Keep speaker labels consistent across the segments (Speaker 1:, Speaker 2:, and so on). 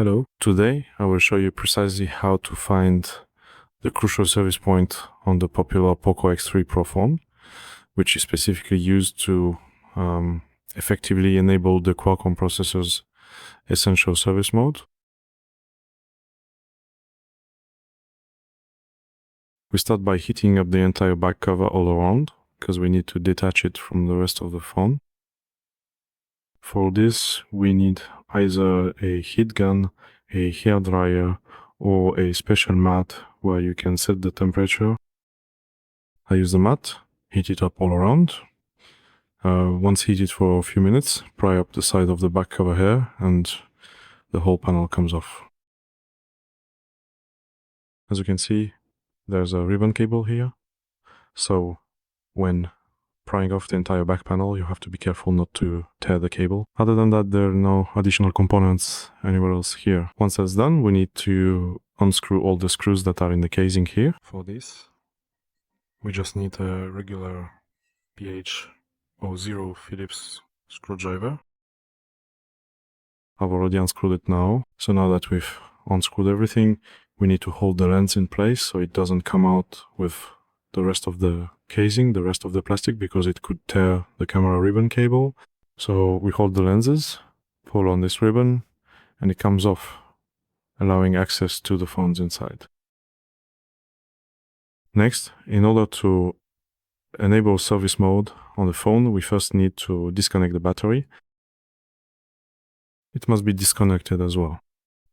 Speaker 1: Hello, today I will show you precisely how to find the crucial service point on the popular Poco X3 Pro phone, which is specifically used to effectively enable the Qualcomm processor's essential service mode. We start by heating up the entire back cover all around, because we need to detach it from the rest of the phone. For this, we need either a heat gun, a hair dryer, or a special mat where you can set the temperature. I use the mat, heat it up all around. Once heated for a few minutes, pry up the side of the back cover here, and the whole panel comes off. As you can see, there's a ribbon cable here. So when prying off the entire back panel, you have to be careful not to tear the cable. Other than that, there are no additional components anywhere else here. Once that's done, we need to unscrew all the screws that are in the casing here. For this, we just need a regular PH00 Phillips screwdriver. I've already unscrewed it now. So now that we've unscrewed everything, we need to hold the lens in place so it doesn't come out with the rest of the casing, the rest of the plastic, because it could tear the camera ribbon cable. So we hold the lenses, pull on this ribbon, and it comes off, allowing access to the phones inside. Next, in order to enable service mode on the phone, we first need to disconnect the battery. It must be disconnected as well.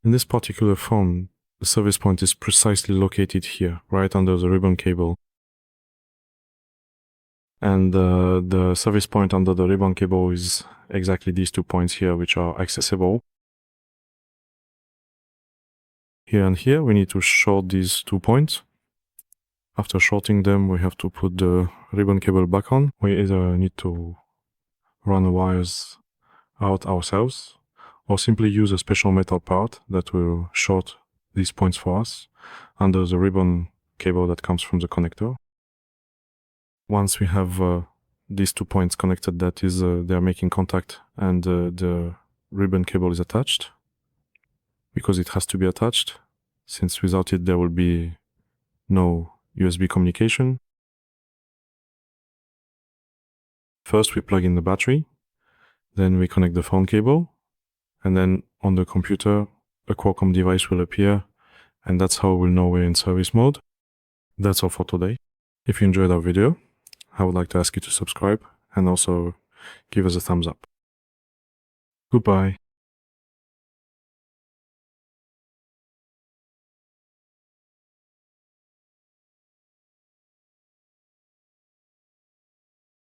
Speaker 1: In this particular phone, the service point is precisely located here, right under the ribbon cable. And the service point under the ribbon cable is exactly these 2 points here, which are accessible. Here and here, we need to short these 2 points. After shorting them, we have to put the ribbon cable back on. We either need to run the wires out ourselves, or simply use a special metal part that will short these points for us under the ribbon cable that comes from the connector. Once we have these 2 points connected, that is, they're making contact and the ribbon cable is attached, because it has to be attached, since without it there will be no USB communication. First we plug in the battery, then we connect the phone cable, and then on the computer a Qualcomm device will appear, and that's how we'll know we're in service mode. That's all for today. If you enjoyed our video, I would like to ask you to subscribe and also give us a thumbs up. Goodbye.